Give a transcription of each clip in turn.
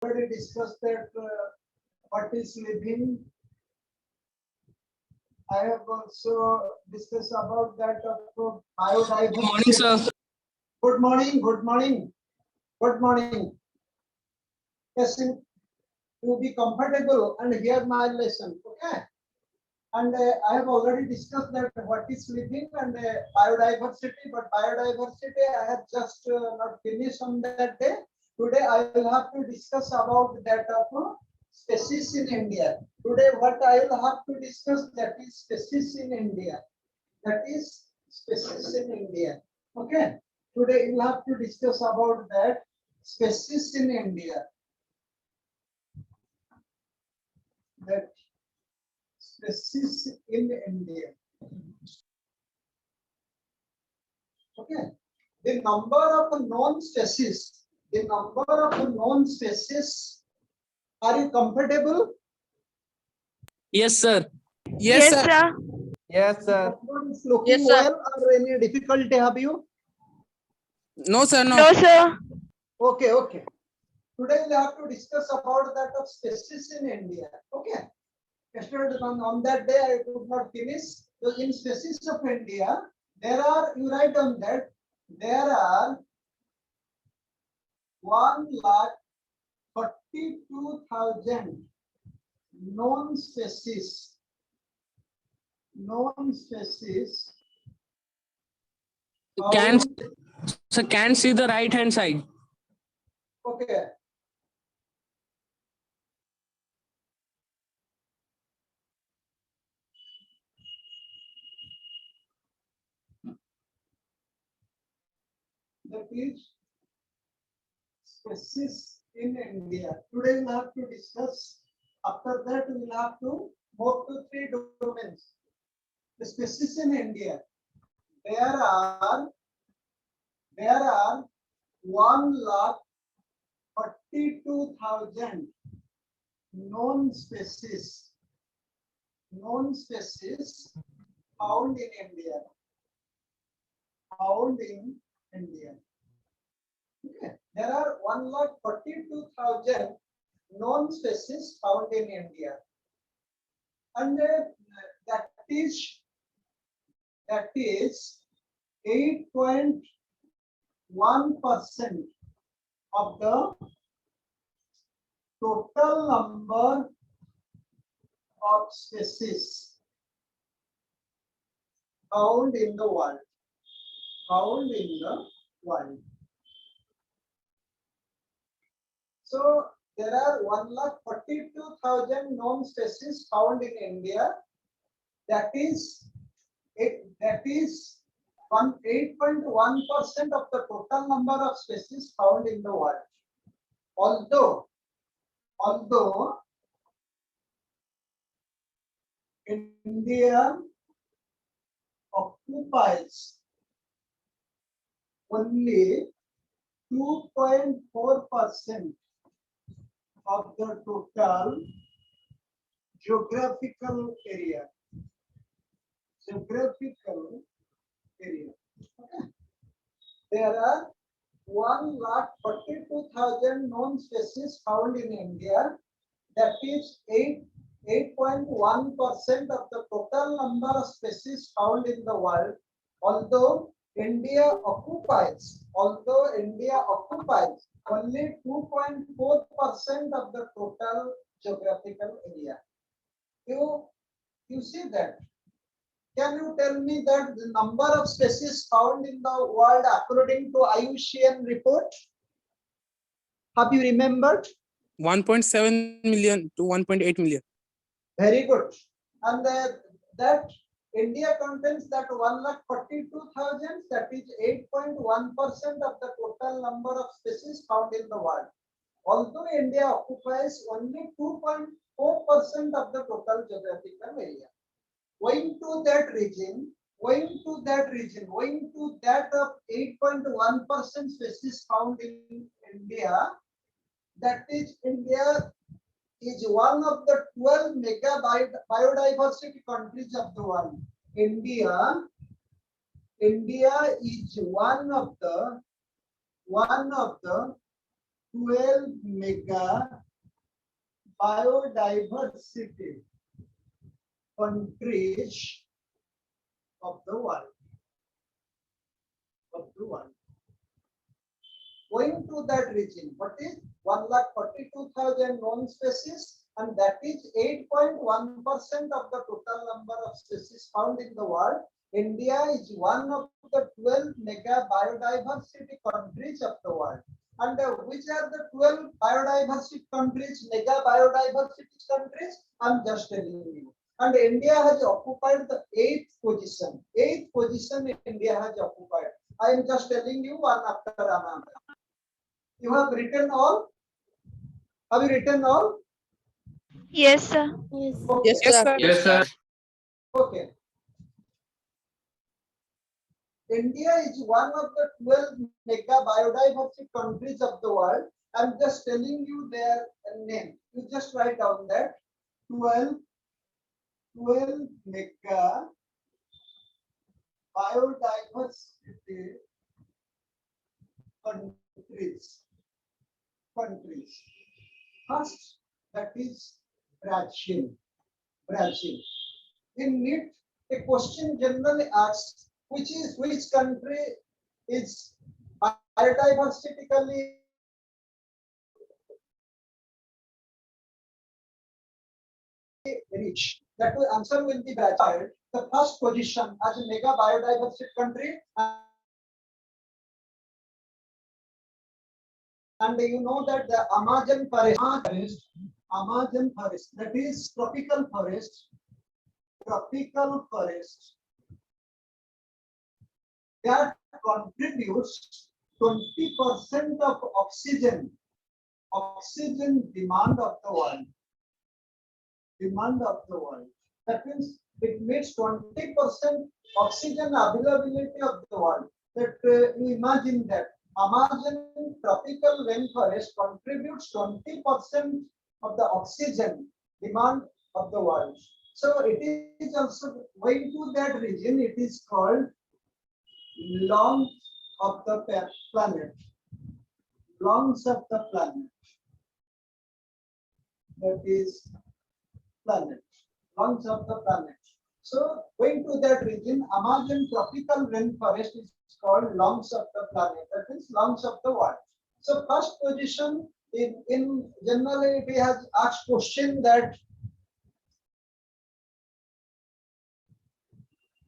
already discussed that what is living. I have also discussed about that of biodiversity. Good morning, sir. Good morning. Good morning. Good morning. Yes, to be comfortable and hear my lesson. Okay. And I have already discussed that what is living and biodiversity. But biodiversity I have just not finished on that day. Today I will have to discuss about that of species in India. Today what I will have to discuss, that is species in India. That is species in India. Okay. Today we'll have to discuss about that species in India. That species in India. Okay. The number of known species. The number of known species. Are you comfortable? Yes, sir. Yes, sir. Yes, sir. Everyone is looking Yes, sir. well, or any difficulty have you? No, sir. No. No, sir. Okay, okay. Today we have to discuss about that of species in India. Okay. Yesterday on that day I could not finish. So in species of India, there are, you write on that, there are 1,42,000 known species. Known species. Can see the right hand side. Okay. That is species in India. Today we'll have to discuss. After that, we'll have to move to 3 domains. The species in India. There are 1,42,000 known species. Known species found in India. Found in India. Okay. There are 1,42,000 known species found in India, and that is 8.1% of the total number of species found in the world. Found in the world. So there are 1,42,000 known species found in India. That is 8.1% of the total number of species found in the world. Although India occupies only 2.4% of the total geographical area. Geographical area. Okay. There are 1,42,000 known species found in India. That is 8.1% of the total number of species found in the world. Although India occupies only 2.4% of the total geographical area. You see that? Can you tell me that the number of species found in the world according to IUCN report? Have you remembered? 1.7 million to 1.8 million. Very good. And that India contains that 1,42,000, that is 8.1% of the total number of species found in the world. Although India occupies only 2.4% of the total geographical area. Going to that of 8.1% species found in India, that is India is one of the 12 mega biodiversity countries of the world. India is one of the 12 mega biodiversity countries of the world. Going to that region, what is 1,42,000 known species, and that is 8.1% of the total number of species found in the world. India is one of the 12 mega biodiversity countries of the world. And which are the 12 biodiversity countries, mega biodiversity countries? I'm just telling you. And India has occupied the 8th position. 8th position India has occupied. I am just telling you one after another. You have written all? Have you written all? Yes, sir. Okay. Yes, sir. Yes, sir. Okay. India is one of the 12 mega biodiversity countries of the world. I'm just telling you their name. You just write down that 12 mega biodiversity countries. First, that is Brazil. In NEET, a question generally asks, which country is biodiversity rich? That the answer will be Brazil, the first position as a mega biodiversity country. And you know that the Amazon forest, that is tropical forest, that contributes 20% of oxygen demand of the world. That means it meets 20% oxygen availability of the world. That you imagine that Amazon tropical rainforest contributes 20% of the oxygen demand of the world. So it is also going to that region. It is called lungs of the planet. That is planet. Lungs of the planet. So going to that region, Amazon tropical rainforest is called lungs of the planet. That means lungs of the world. So first position in generally it has asked question that.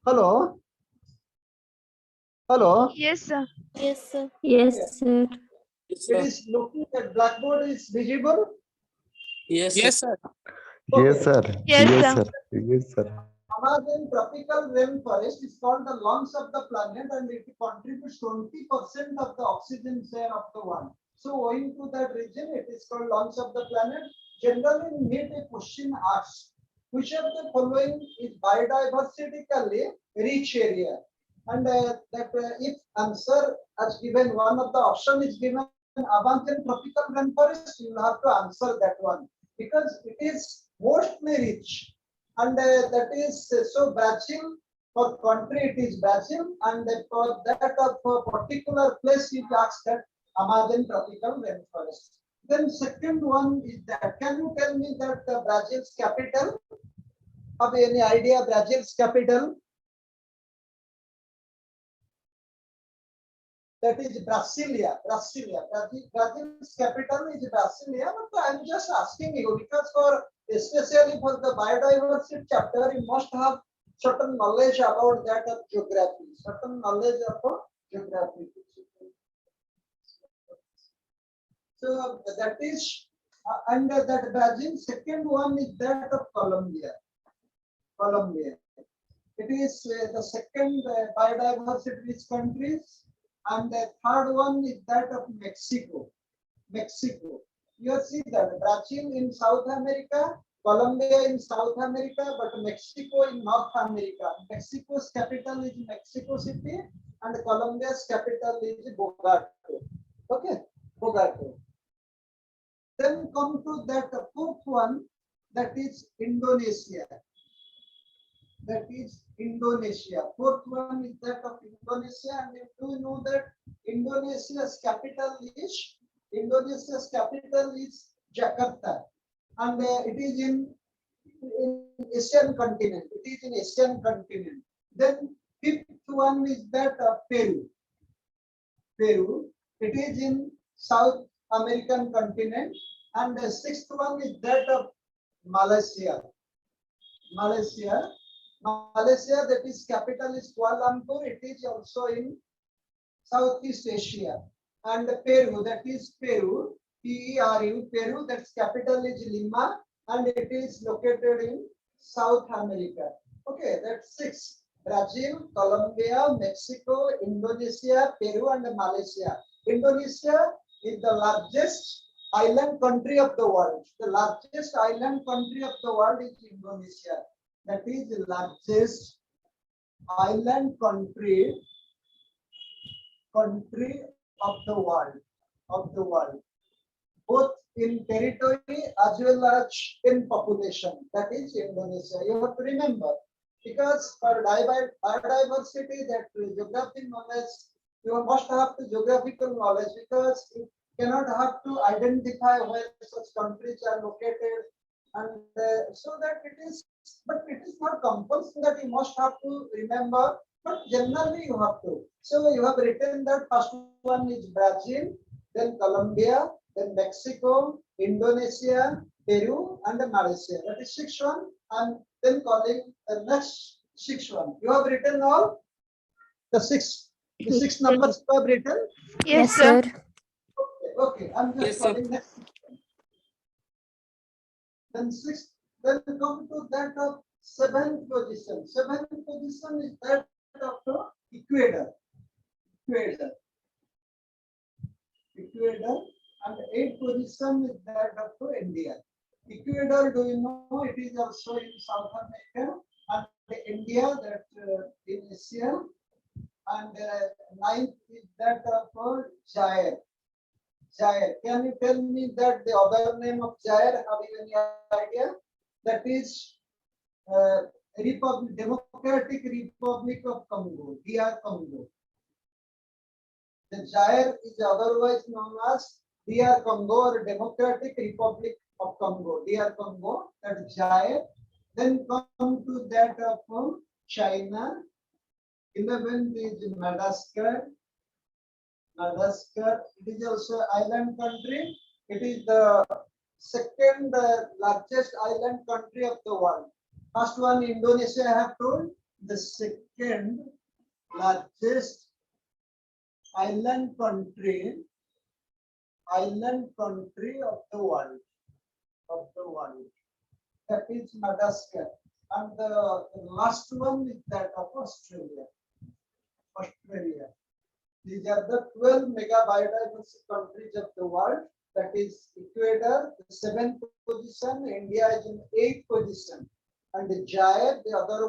Hello. Yes, sir. Yes, sir. Yes, sir. It is looking at blackboard is visible. Yes, sir. Yes, sir. Yes, Yes, sir. sir. Yes, sir. Amazon tropical rainforest is called the lungs of the planet, and it contributes 20% of the oxygen share of the world. So owing to that region, it is called lungs of the planet. Generally, need a question asked, which of the following is biodiversically rich area? And if answer as given, one of the option is given Amazon tropical rainforest, you will have to answer that one because it is mostly rich. And that is so Brazil, for country it is Brazil, and for that of a particular place it asks that Amazon tropical rainforest. Then second one is that, can you tell me that Brazil's capital? Have any idea Brazil's capital? That is Brasilia. Brazil's capital is Brasilia, but I'm just asking you because especially for the biodiversity chapter, you must have certain knowledge about that of geography. So that is under that Brazil. Second one is that of Colombia. It is the second biodiversity rich countries. And the third one is that of Mexico. You see that Brazil in South America, Colombia in South America, but Mexico in North America. Mexico's capital is Mexico City, and Colombia's capital is Bogota. Okay, Bogota. Then come to that fourth one, that is Indonesia. Fourth one is that of Indonesia, and you do know that Indonesia's capital is Indonesia's capital is Jakarta, and it is in Asian continent. It is in Asian continent. Then fifth one is that Peru. Peru. It is in South American continent, and the sixth one is that of Malaysia. Malaysia. Malaysia, that is capital is Kuala Lumpur. It is also in Southeast Asia. And Peru, that is Peru, Peru, Peru, that's capital is Lima, and it is located in South America. Okay, that's six. Brazil, Colombia, Mexico, Indonesia, Peru, and Malaysia. Indonesia is the largest island country of the world. The largest island country of the world is Indonesia. That is the largest island country of the world, both in territory as well as in population. That is Indonesia. You have to remember, because for biodiversity, that geographic knowledge, you must have the geographical knowledge, because you cannot have to identify where such countries are located, and so that it is, but it is not compulsory that you must have to remember, but generally you have to. So you have written that first one is Brazil, then Colombia, then Mexico, Indonesia, Peru, and Malaysia. That is sixth one. And then calling the next sixth one. You have written all the six numbers you have written. Yes, sir. Okay. I'm just Yes, sir. calling next. Then sixth. Then come to that of seventh position. Seventh position is that of the Ecuador. And eighth position is that of India. Ecuador, do you know, it is also in South America, and India, that in Asia, and ninth is that of Zaire. Zaire. Can you tell me that the other name of Zaire? Have you any idea? That is Democratic Republic of Congo, DR Congo. The Zaire is otherwise known as DR Congo or Democratic Republic of Congo, DR Congo, that is Zaire. Then come to that of China. 11th is Madagascar. Madagascar, it is also island country. It is the second largest island country of the world. First one, Indonesia, I have told. The second largest island country of the world. That is Madagascar. And the last one is that of Australia. These are the 12 mega biodiversity countries of the world. That is Ecuador, the 7th position. India is in 8th position. And Zaire, the other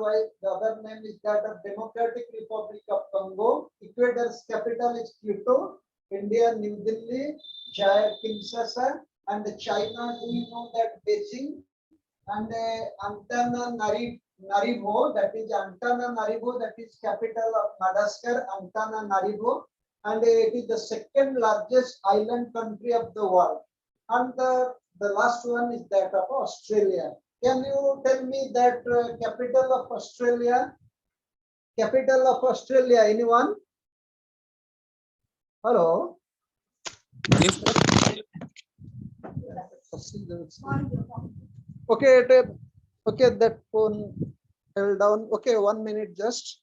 name is that of Democratic Republic of Congo. Ecuador's capital is Quito. India, New Delhi. Zaire, Kinshasa. And China, do you know that Beijing? And Antananarivo, that is Antananarivo, that is capital of Madagascar, Antananarivo, and it is the second largest island country of the world. And the last one is that of Australia. Can you tell me that capital of Australia? Capital of Australia, anyone? Hello? Yes, sir. Okay, okay, that phone held down. Okay, 1 minute just.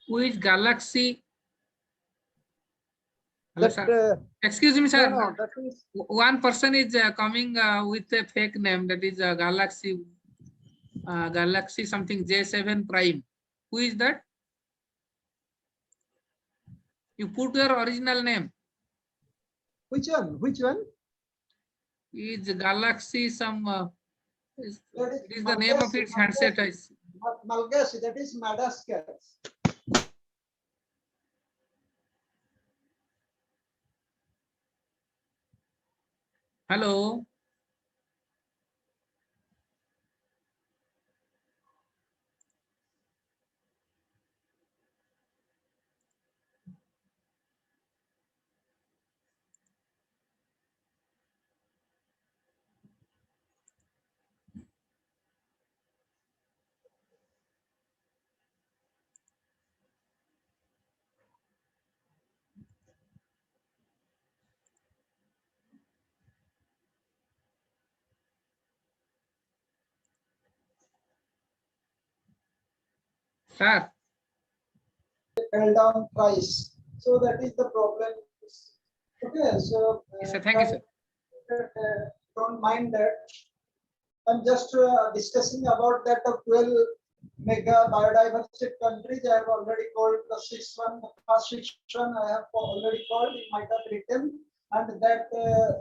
Which galaxy? Hello, That, sir. Excuse me, sir. no, that is One person is coming with a fake name, that is Galaxy something J7 Prime. Who is that? You put your original name. which one? Which one? Is Galaxy some? That It is the name of its handset. I see. Malagasy, that is Madagascar. Hello. Sir, fell down twice. So that is the problem. Okay, so yes, sir. Thank you, sir. don't mind that. I'm just discussing about that of 12 mega biodiversity countries. I have already called the sixth one. The first sixth one I have already called. You might have written. And that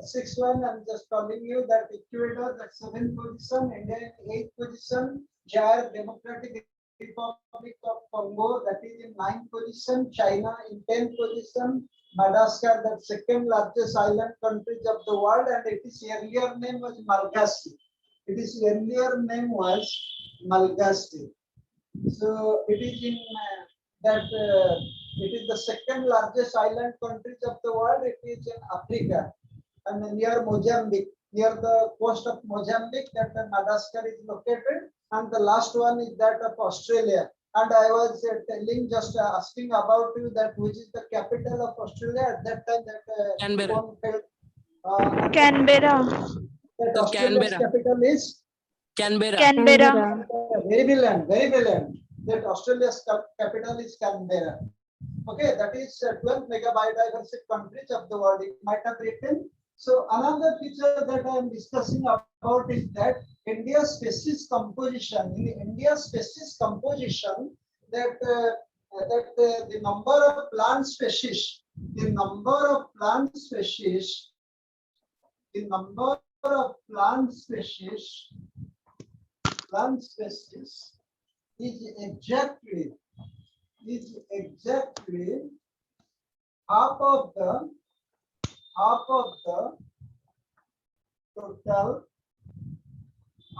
sixth one, I'm just telling you that Ecuador, that seventh position, India in eighth position, Zaire Democratic Republic of Congo, that is in ninth position, China in 10th position, Madagascar, that second largest island countries of the world, and its earlier name was Malagasy. Its earlier name was Malagasy. So it is in it is the second largest island countries of the world. It is in Africa and near Mozambique, near the coast of Mozambique, that Madagascar is located. And the last one is that of Australia. And I was telling, just asking about you that which is the capital of Australia at that time. That Canberra. phone fell, Canberra. that The Australia's Canberra. capital is Canberra. Canberra. very brilliant, very brilliant. That Australia's capital is Canberra. Okay, that is 12 mega biodiversity countries of the world. It might have written. So another feature that I am discussing about is that India's species composition. In India's species composition, that the number of plant species, the number of plant species, the number of plant species is exactly half of the total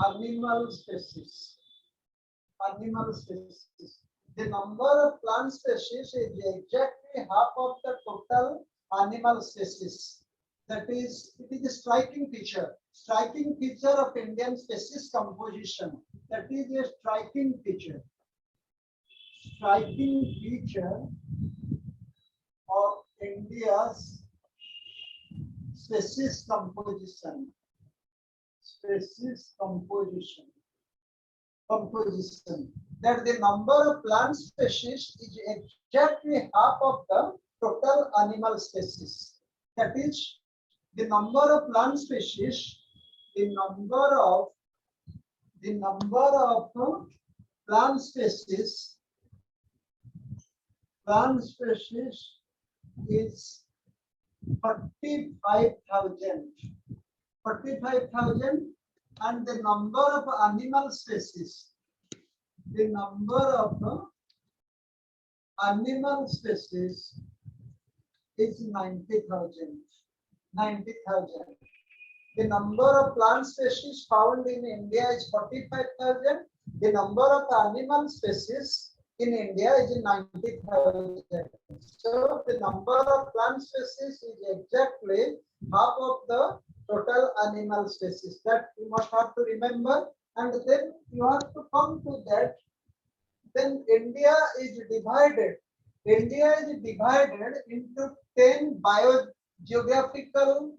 animal species. The number of plant species is exactly half of the total animal species. That is, it is a striking feature of Indian species composition. That is a striking feature of India's species composition. That the number of plant species is exactly half of the total animal species. That is, the number of plant species, the number of plant species is 45,000. And the number of animal species, the number of animal species is 90,000. The number of plant species found in India is 45,000. The number of animal species in India is 90,000. So the number of plant species is exactly half of the total animal species. That you must have to remember, and then you have to come to that. Then India is divided into 10 biogeographical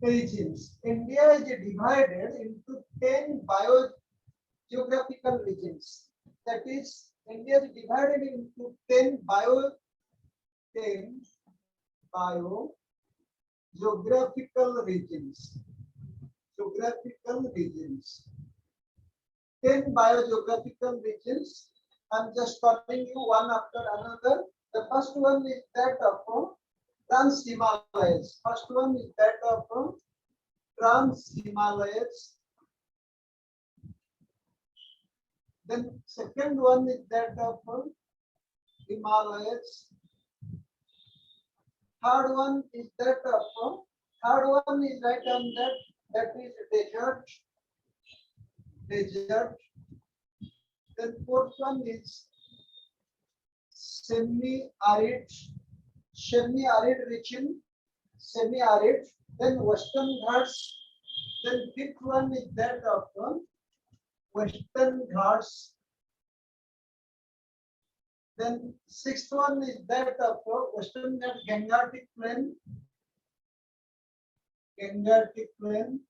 regions. India is divided into 10 biogeographical regions. That is, India is divided into 10 biogeographical regions. 10 biogeographical regions. I'm just calling you one after another. The first one is that of Trans-Himalayas. Trans-Himalayas. Then second one is that of Himalayas. Third one is that of third one is right on that is desert. Then fourth one is semi-arid region, then Western Ghats. Then fifth one is that of Western Ghats. Then sixth one is that of Western Ghats Gangetic Plain.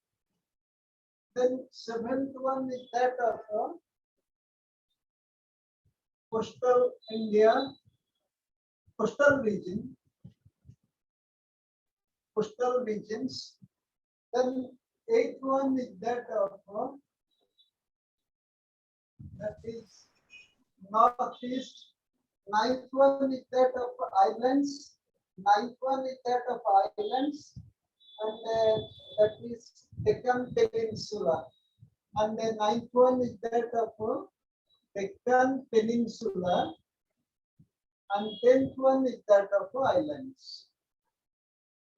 Then seventh one is that of coastal India, coastal region, coastal regions. Then eighth one is that of that is northeast. Ninth one is that of islands. Ninth one is that of islands, and that is Deccan Peninsula. And the ninth one is that of Deccan Peninsula, and 10th one is that of islands.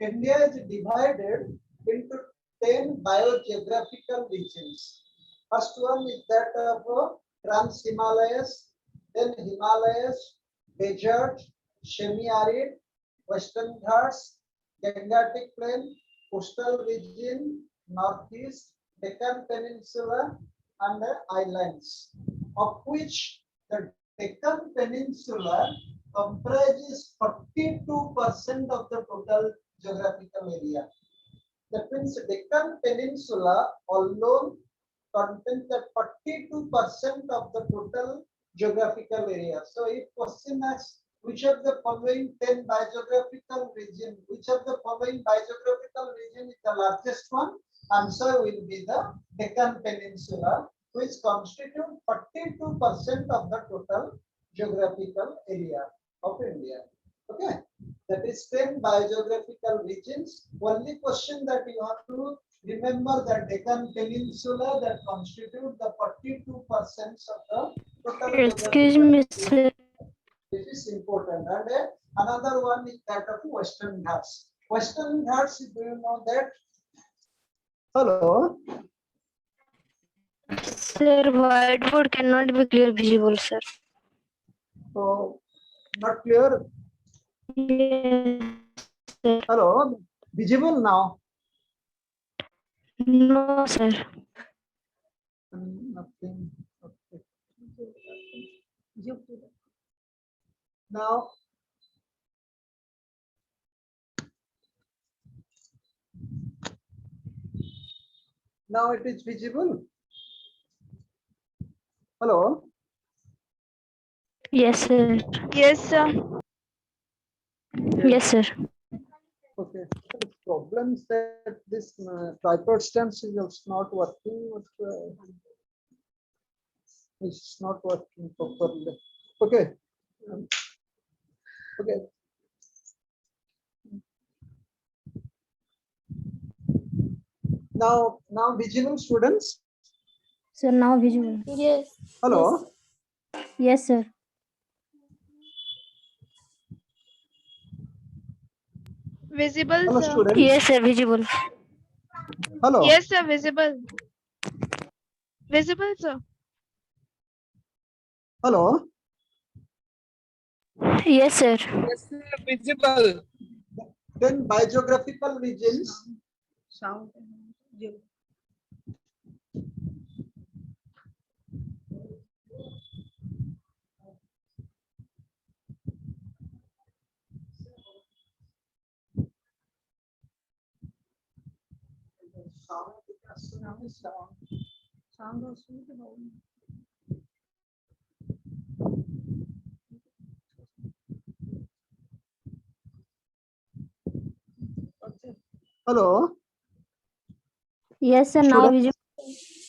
India is divided into 10 biogeographical regions. First one is that of Trans Himalayas, then Himalayas, desert, semi-arid, Western Ghats, Gangetic Plain, coastal region, northeast, Deccan Peninsula, and islands, of which the Deccan Peninsula comprises 42% of the total geographical area. That means Deccan Peninsula alone contains the 42% of the total geographical area. So if question asks which of the following 10 biogeographical region, which of the following biogeographical region is the largest one, answer will be the Deccan Peninsula, which constitute 42% of the total geographical area of India. Okay, that is 10 biogeographical regions. Only question that you have to remember that Deccan Peninsula that constitute the 42% of the total. Excuse me, sir. This is important. And another one is that of Western Ghats. Western Ghats, do you know that? Hello. Sir, whiteboard cannot be clear visible, sir. So, not clear. Yes, sir. Hello. Visible now? No, sir. Nothing. Okay. Now, it is visible. Hello. Yes, sir. Yes, sir. Yes, sir. Okay. The problem is that this tripod stance is also not working. It's not working properly. Okay. Okay. Now visible, students. Sir, now visible. Yes. Hello. Yes, sir. Visible, Hello, sir. students. Yes, sir. Visible. Hello. Yes, sir. Visible. Visible, sir. Hello. Yes, sir. Yes, sir, visible. Then biogeographical regions. Sound. Hello. Yes, sir. Now Students. visible.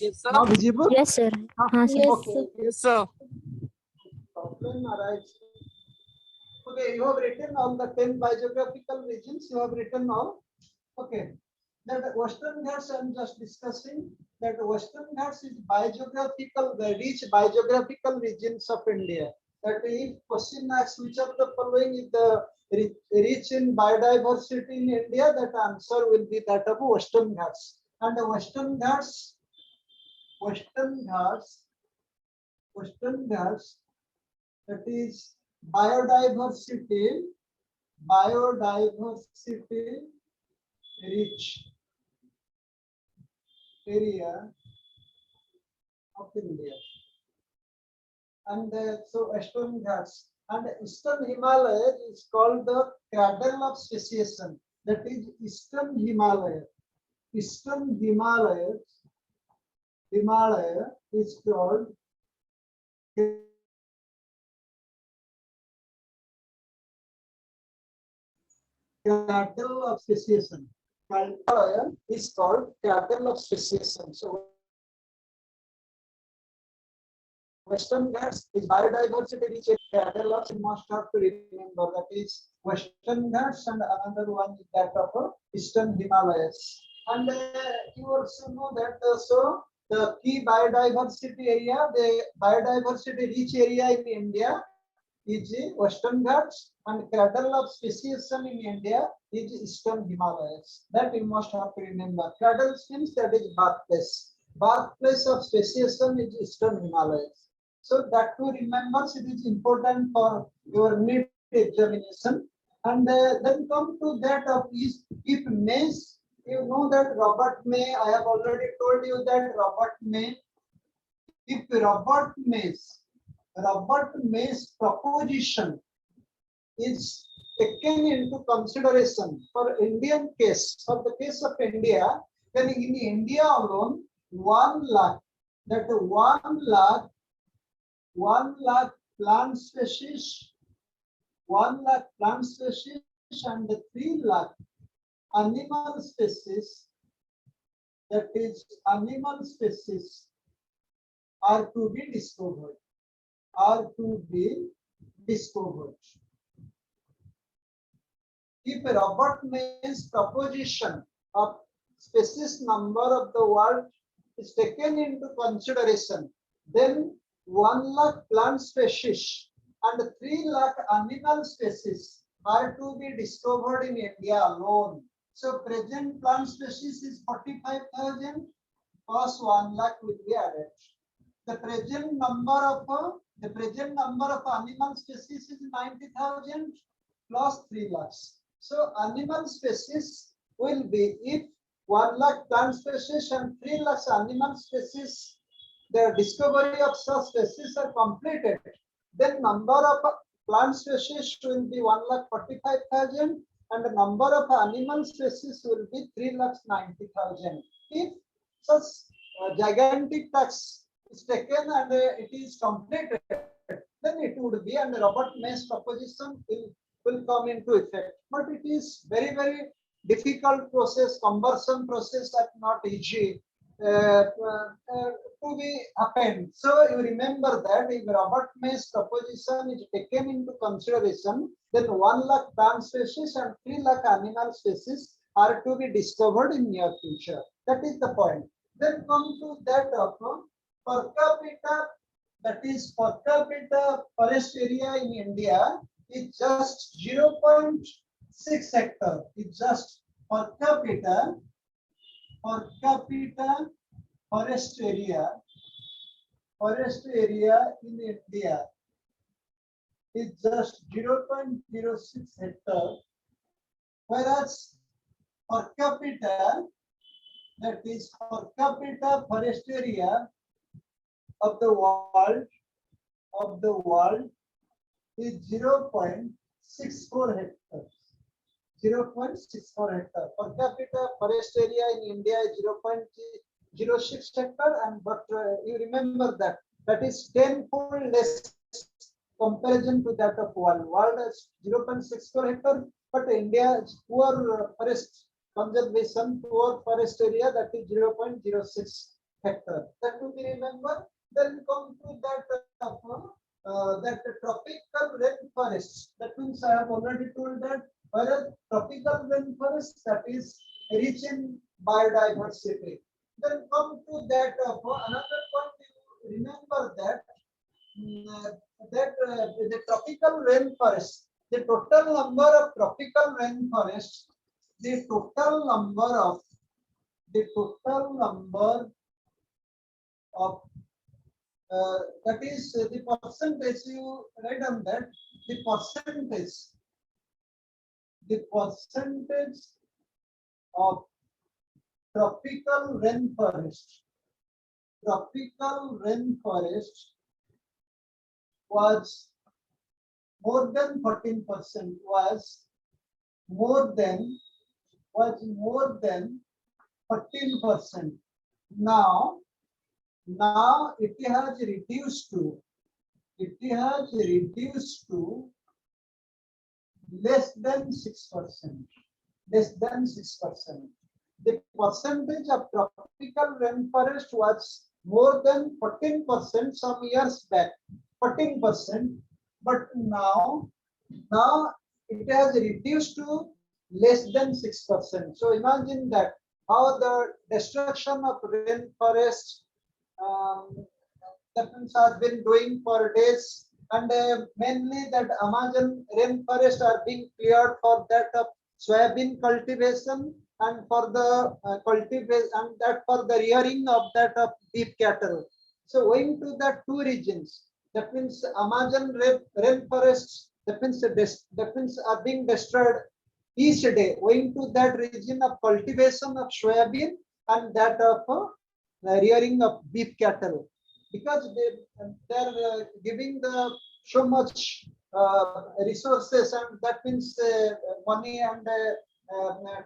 Yes, sir. Now visible. Yes, sir. हाँ, sir. Yes, Okay. sir. Yes, sir. Problem arises. Okay, you have written all the 10 biogeographical regions. You have written all. Okay. That Western Ghats I am just discussing. That Western Ghats is biogeographical, the rich biogeographical regions of India. That if question asks which of the following is the rich in biodiversity in India, that answer will be that of Western Ghats. And the Western Ghats, that is biodiversity rich area of India. And so Western Ghats and Eastern Himalaya is called the cradle of speciation. That is Eastern Himalaya. Eastern Himalaya is called cradle of speciation. Himalaya is called cradle of speciation. So Western Ghats is biodiversity rich cradle of, you must have to remember, that is Western Ghats, and another one is that of Eastern Himalayas. And you also know that so the key biodiversity area, the biodiversity rich area in India is Western Ghats, and cradle of speciation in India is Eastern Himalayas. That you must have to remember. Cradle means that is birthplace. Birthplace of speciation is Eastern Himalayas. So that to remember, it is important for your NEET examination. And then come to that of if May's, you know that Robert May, I have already told you that Robert May, if Robert May's proposition is taken into consideration for Indian case, for the case of India, then in India alone, 1 lakh, that 1 lakh plant species, 1 lakh plant species and 3 lakh animal species, that is animal species, are to be discovered. If Robert May's proposition of species number of the world is taken into consideration, then 1 lakh plant species and 3 lakh animal species are to be discovered in India alone. So present plant species is 45,000 plus 1 lakh will be added. The present number of animal species is 90,000 plus 3 lakhs. So animal species will be, if 1 lakh plant species and 3 lakhs animal species, the discovery of such species are completed, then number of plant species will be 1,45,000 and the number of animal species will be 3,90,000. If such gigantic task is taken and it is completed, then it would be, and Robert May's proposition will come into effect. But it is very, very difficult process, cumbersome process, that not easy to be happened. So you remember that if Robert May's proposition is taken into consideration, then 1 lakh plant species and 3 lakh animal species are to be discovered in near future. That is the point. Then come to that of per capita, that is per capita forest area in India is just 0.6 hectare. It's just per capita forest area in India is just 0.06 hectare, whereas per capita, that is per capita forest area of the world is 0.64 hectares. 0.64 hectare. Per capita forest area in India is 0.06 hectare, and but you remember that is 10-fold less comparison to that of world. World is 0.64 hectare, but India's poor forest conservation, poor forest area, that is 0.06 hectare. That to be remembered. Then come to that tropical rainforest. That means I have already told that whereas tropical rainforest, that is rich in biodiversity. Then come to that another point. You remember that the tropical rainforest, the total number of tropical rainforests, the total number of that is the percentage you write on that, the percentage of tropical rainforest was more than 14%, was more than 14%. Now it has reduced to less than 6%. Less than 6%. The percentage of tropical rainforest was more than 14% some years back. 14%, but now it has reduced to less than 6%. So imagine that how the destruction of rainforest that has been doing for days, and mainly that Amazon rainforest are being cleared for that of soybean cultivation and for the cultivation and that for the rearing of that of beef cattle. So owing to that two regions, that means Amazon rainforests, that means are being destroyed each day owing to that region of cultivation of soybean and that of rearing of beef cattle, because they're giving the so much resources, and that means money and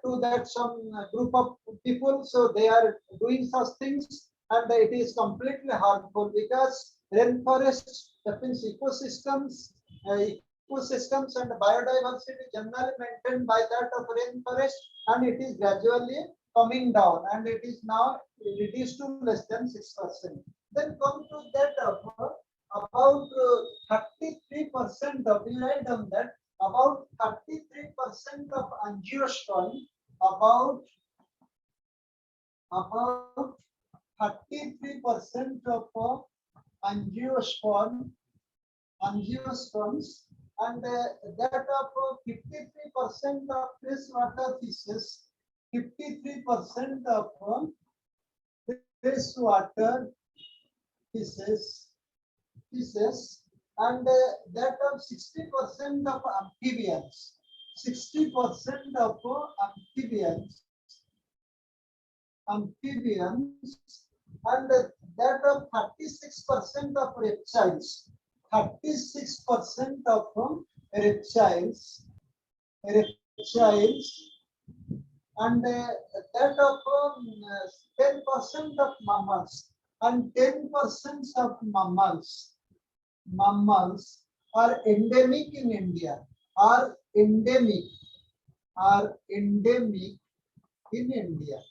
to that some group of people, so they are doing such things, and it is completely harmful because rainforests, that means ecosystems and biodiversity generally maintained by that of rainforest, and it is gradually coming down, and it is now reduced to less than 6%. Then come to that of about 33% of, we write down that about 33% of angiosperm, about 33% of angiosperms, and that of 53% of freshwater fishes, 53% of freshwater fishes, and that of 60% of amphibians, 60% of amphibians, and that of 36% of reptiles, 36% of reptiles, and that of 10% of mammals, and 10% of mammals are endemic in India, are endemic in India.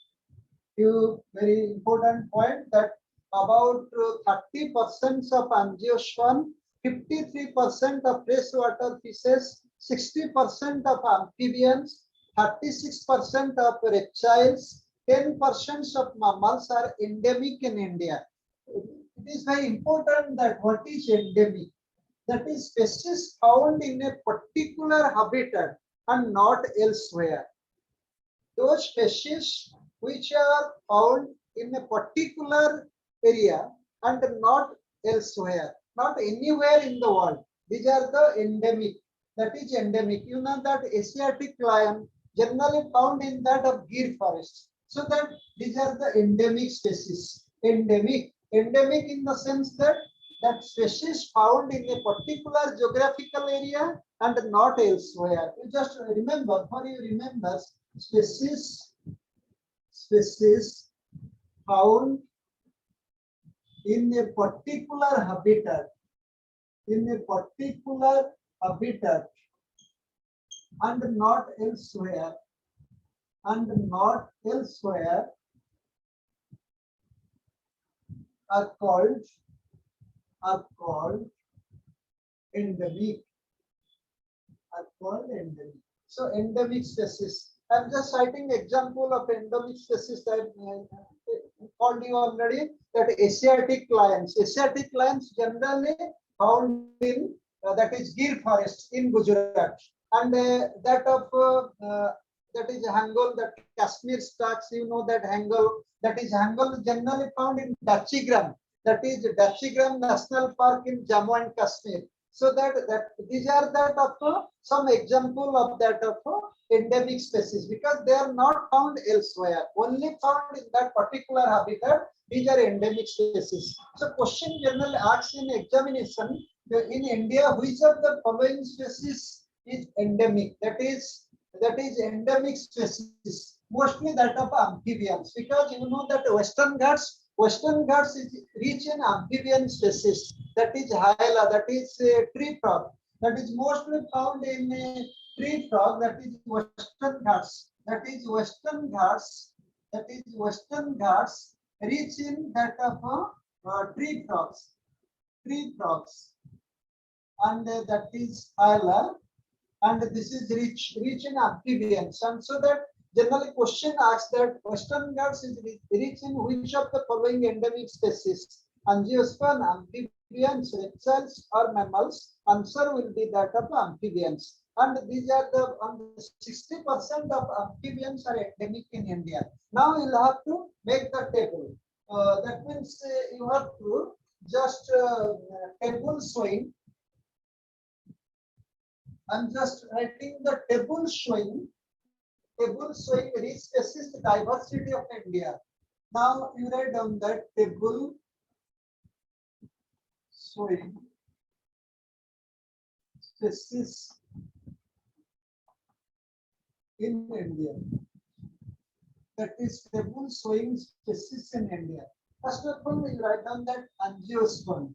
Few very important point that about 30% of angiosperm, 53% of freshwater fishes, 60% of amphibians, 36% of reptiles, 10% of mammals are endemic in India. It is very important that what is endemic? That is species found in a particular habitat and not elsewhere. Those species which are found in a particular area and not elsewhere, not anywhere in the world. These are the endemic. That is endemic. You know that Asiatic lion generally found in that of Gir forest. So that these are the endemic species. Endemic in the sense that species found in a particular geographical area and not elsewhere. You just remember, for you remember, species found in a particular habitat, and not elsewhere, are called endemic. So endemic species. I'm just citing example of endemic species that called you already, that Asiatic lions. Asiatic lions generally found in that is Gir forest in Gujarat, and that of that is Hangal, that Kashmir stacks. You know that Hangal. That is Hangal generally found in Dachigram. That is Dachigram National Park in Jammu and Kashmir. So that these are that of some example of that of endemic species, because they are not found elsewhere, only found in that particular habitat. These are endemic species. So question generally asked in examination, in India, which of the following species is endemic? That is endemic species, mostly that of amphibians, because you know that Western Ghats is rich in amphibian species. That is hyla, that is tree frog, that is mostly found in tree frog, that is Western Ghats. That is Western Ghats. That is Western Ghats rich in that of tree frogs. Tree frogs. And that is Isla. And this is rich in amphibians. And so that generally question asks that Western Ghats is rich in which of the following endemic species? Angiosperm, amphibians, reptiles, or mammals? Answer will be that of amphibians. And these are the 60% of amphibians are endemic in India. Now you'll have to make the table. That means you have to just table showing. I'm just writing the table showing rich species diversity of India. Now you write down that table showing species in India. That is table showing species in India. First of all, we write down that angiosperm.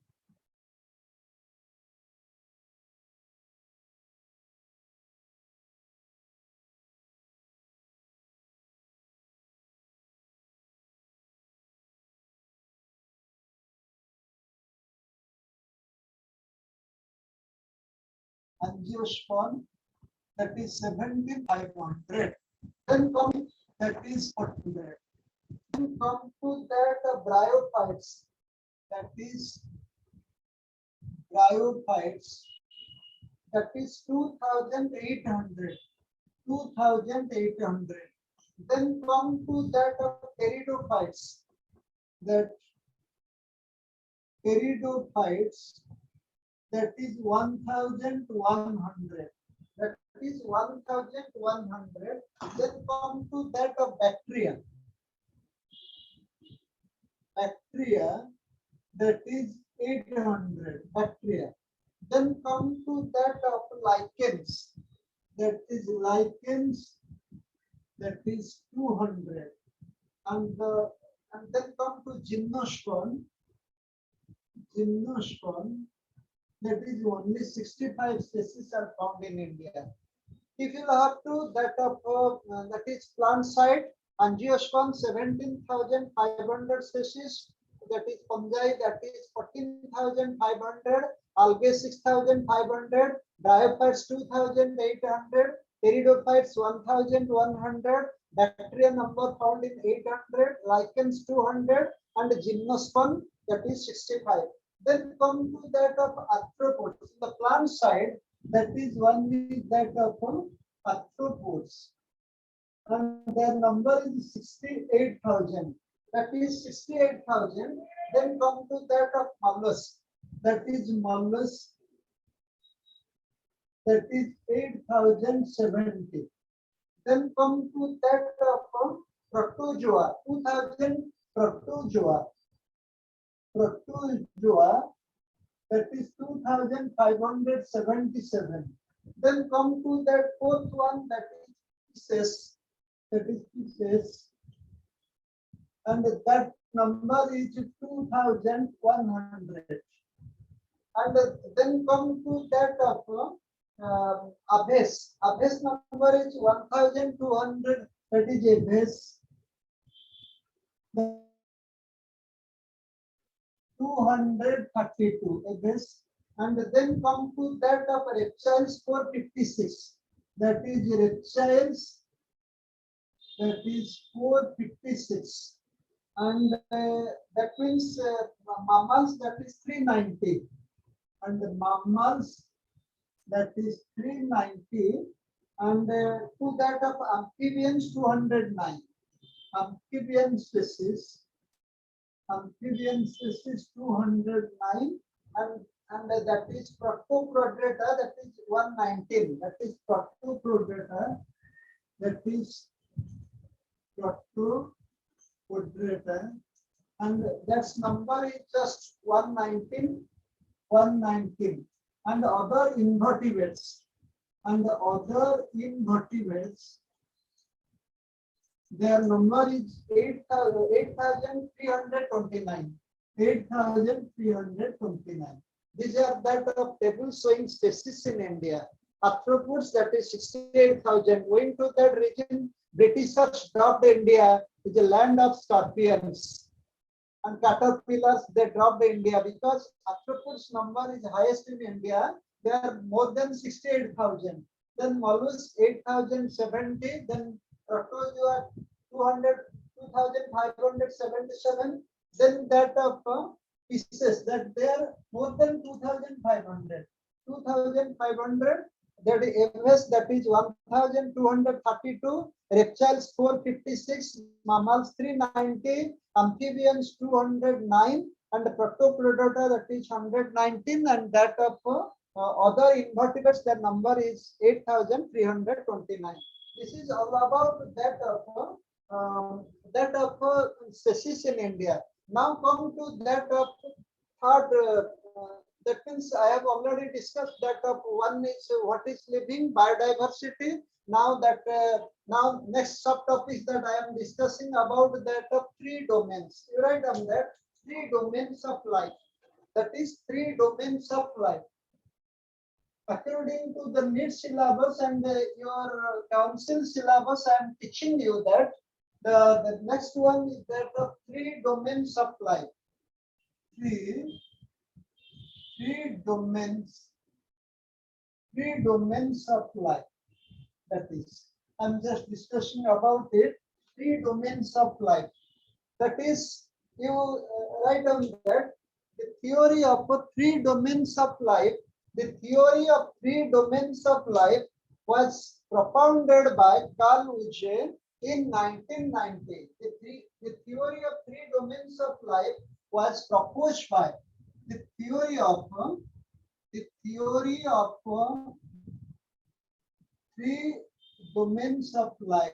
Angiosperm, that is 17,500. Then come that is 400. Then come to that bryophytes, that is bryophytes, that is 2,800. 2,800. Then come to that pteridophytes, that pteridophytes, that is 1,100. That is 1,100. Then come to that of bacteria. Bacteria, that is 800. Bacteria. Then come to that of lichens. That is lichens, that is 200. And then come to gymnosperm. Gymnosperm, that is only 65 species are found in India. If you have to that of that is plant side, angiosperm 17,500 species, that is fungi, that is 14,500, algae 6,500, bryophytes 2,800, pteridophytes 1,100, bacteria number found in 800, lichens 200, and gymnosperm, that is 65. Then come to that of arthropods. The plant side, that is one is that of arthropods, and their number is 68,000. That is 68,000. Then come to that of mollusk. That is mollusk. That is 8,070. Then come to that of protozoa. 2,000 protozoa. Protozoa, that is 2,577. Then come to that fourth one, that is species. That is species. And that number is 2,100. And then come to that of aves. Aves number is 1,200. That is aves. 232 aves. And then come to that of reptiles 456. That is reptiles. That is 456. And that means mammals, that is 390. And the mammals, that is 390. And to that of amphibians 209. Amphibian species. Amphibian species 209. And that is Proctopredator, that is 119. That is Proctopredator. That is Proctopredator. And that's number is just 119. 119. And other invertebrates. And the other invertebrates, their number is 8,329. 8,329. These are that of table showing species in India. arthropods, that is 68,000. Going to that region, Britishers dropped India is a land of scorpions. And caterpillars, they dropped India because arthropods number is highest in India. They are more than 68,000. Then mollusks 8,070. Then protozoa 2,577. Then that of pieces that they are more than 2,500. 2,500. That is aves, that is 1,232. Reptiles 456. Mammals 390. Amphibians 209. And the protopredator, that is 119. And that of other invertebrates, the number is 8,329. This is all about that of species in India. Now come to that of third. That means I have already discussed that of one is what is living, biodiversity. Now that now next subtopic that I am discussing about that of three domains. You write on that three domains of life. That is three domains of life. According to the NEET syllabus and your council syllabus, I am teaching you that the next one is that of three domains of life. Three domains of life. That is, I'm just discussing about it. Three domains of life. That is, you write on that the theory of three domains of life. The theory of three domains of life was propounded by Carl Uge in 1990. The theory of three domains of life was proposed by the theory of three domains of life.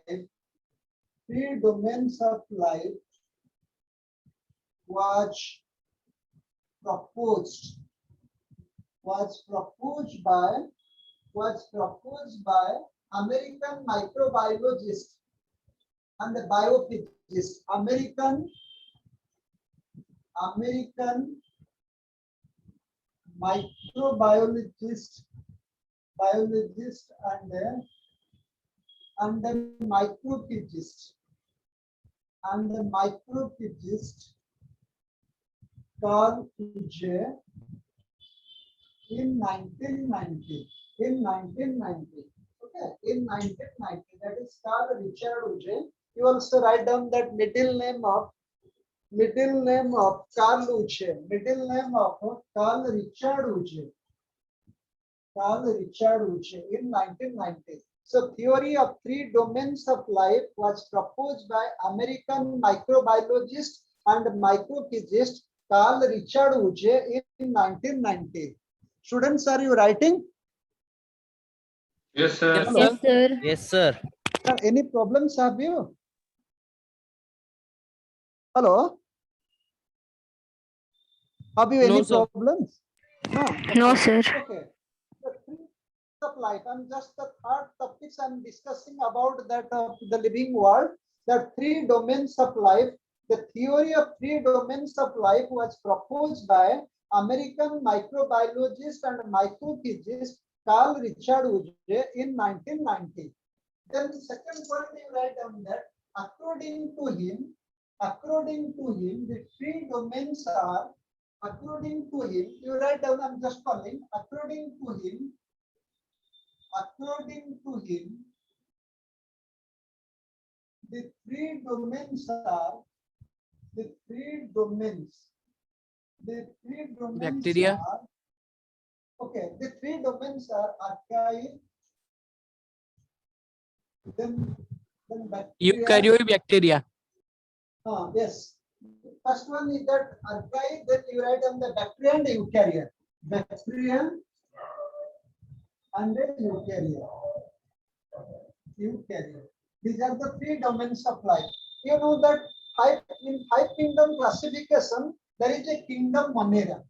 Three domains of life was proposed by American microbiologist and the biophysicist. American microbiologist and the microphysicist Carl Uge in 1990. Okay, in 1990. That is Carl Richard Uge. You also write down that middle name of Carl Uge. Middle name of Carl Richard Uge. In 1990. So theory of three domains of life was proposed by American microbiologist and microphysicist Carl Richard Uge in 1990. Students, are you writing? Yes, sir. Yes, sir. Yes, sir. Any problems have you? Hello? Have you No, any sir. problems? No. No, sir. Okay. The three of life, and just the third topics I'm discussing about that of the living world. The three domains of life. The theory of three domains of life was proposed by American microbiologist and microphysicist Carl Richard Uge in 1990. Then the second point you write down that according to him, the three domains are, according to him, you write down, I'm just calling, according to him, the three domains are, Bacteria. are, okay, the three domains are archaea, then bacteria. Eukaryotic bacteria. Yes. First one is that archaea, then you write on the bacteria and eukarya. Bacteria and eukarya. These are the three domains of life. You know that in five kingdom classification, there is a kingdom Monera.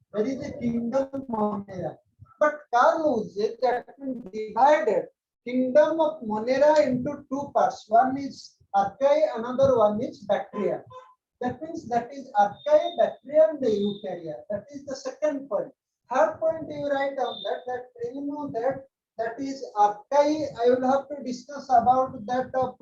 But Carl Uge divided kingdom of Monera into two parts. One is archaea, another one is bacteria. That means that is archaea, bacteria, and the eukarya. That is the second point. Third point you write down that you know that that is archaea. I will have to discuss about that of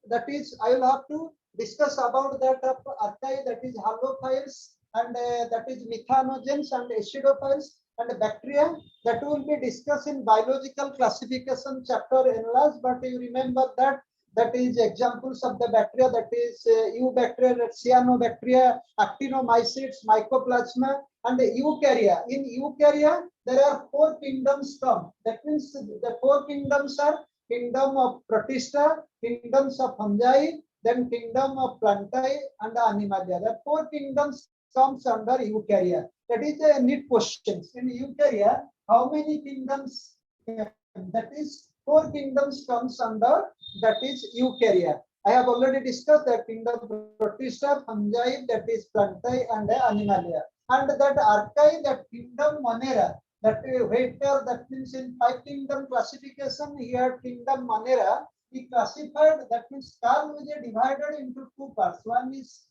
that is I will have to discuss about that of archaea, that is halophiles, and that is methanogens and acidophiles and bacteria. That will be discussed in biological classification chapter enlarged. But you remember that that is examples of the bacteria, that is eubacteria, cyanobacteria, actinomycetes, mycoplasma, and eukarya. In eukarya, there are 4 kingdoms come. That means the 4 kingdoms are kingdom of protista, kingdoms of fungi, then kingdom of plantae and animalia. The 4 kingdoms comes under eukarya. That is a neat question. In eukarya, how many kingdoms? That is 4 kingdoms comes under, that is eukarya. I have already discussed that kingdom protista, fungi, that is plantae and animalia. And that archaea, that kingdom monera, that waiter, that means in 5 kingdom classification, here kingdom monera, he classified, that means Carl was divided into 2 parts. One is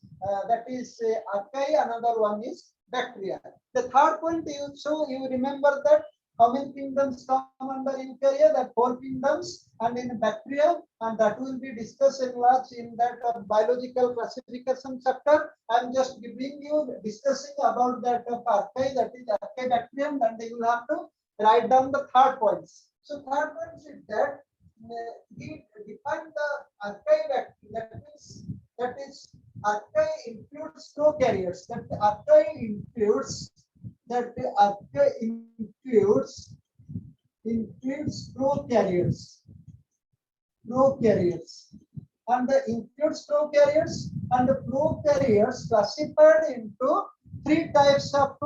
that is archaea, another one is bacteria. The third point, you remember that how many kingdoms come under eukarya? That 4 kingdoms, and in bacteria, and that will be discussed in large in that biological classification chapter. I am just giving you discussing about that of archaea, that is Archaebacterium, and you will have to write down the third points. So third point is that he defined the Archaebacterium. That means that is archaea includes prokaryotes. That archaea includes prokaryotes, and includes prokaryotes, and prokaryotes classified into 3 types of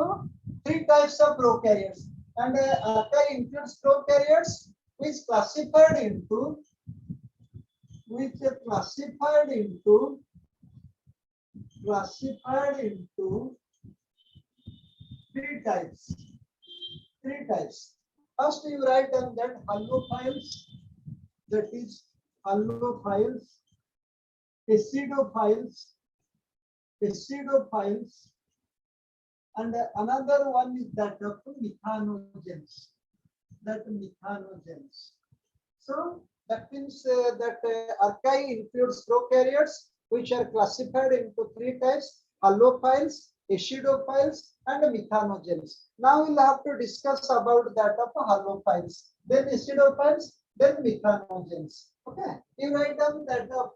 prokaryotes, and archaea includes prokaryotes which classified into 3 types. First, you write down that halophiles, that is halophiles, acidophiles, and another one is that of methanogens. So that means that archaea includes prokaryotes which are classified into 3 types: halophiles, acidophiles, and methanogens. Now we'll have to discuss about that of halophiles, then acidophiles, then methanogens. Okay, you write down that of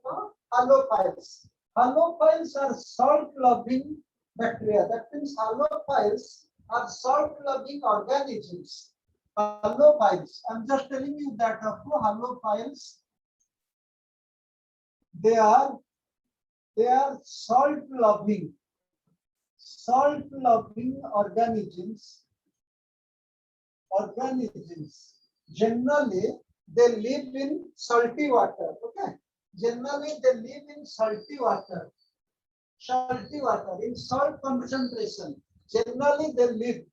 halophiles. Halophiles are salt-loving bacteria. That means halophiles are salt-loving organisms. Halophiles, I'm just telling you that of halophiles, they are salt-loving organisms. Generally, they live in salty water. Okay. Generally, they live in salty water, in salt concentration. Generally,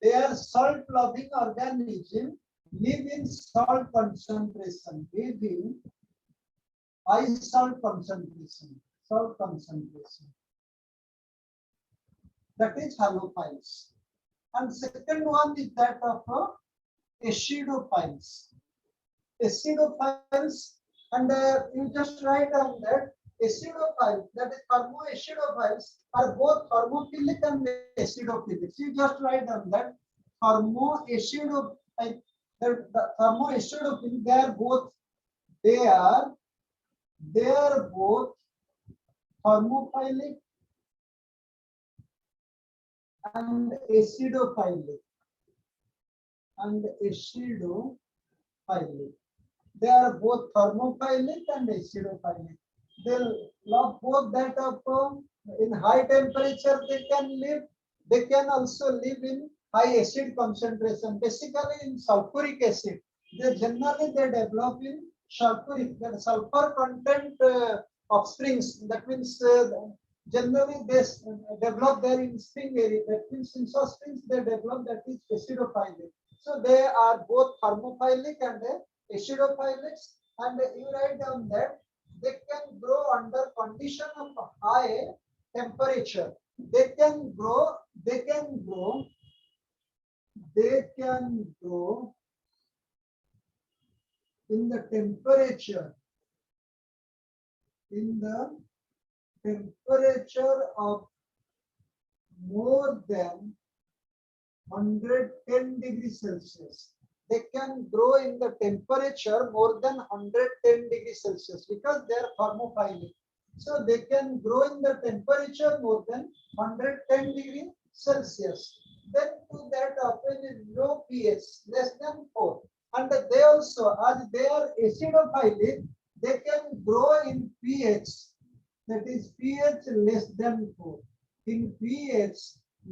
they are salt-loving organisms, live in salt concentration, live in high salt concentration. That is halophiles. And second one is that of acidophiles. And you just write down that acidophiles, that is thermoacidophiles, are both thermophilic and acidophilic. You just write down that thermoacidophile, the thermoacidophile, they are both thermophilic and acidophilic. They are both thermophilic and acidophilic. They love both that of in high temperature they can live. They can also live in high acid concentration. Basically in sulfuric acid. They generally develop in sulfuric, the sulfur content offsprings. That means generally they develop there in spring area. That means in soft springs they develop, that is acidophilic. So they are both thermophilic and acidophilic, and you write down that they can grow under condition of high temperature. They can grow in the temperature, in the temperature of more than 110 degrees Celsius. They can grow in the temperature more than 110 degrees Celsius because they are thermophilic. So they can grow in the temperature more than 110 degrees Celsius. Then to that often is low pH, less than 4. And they also, as they are acidophilic, they can grow in pH, that is pH less than 4. In pH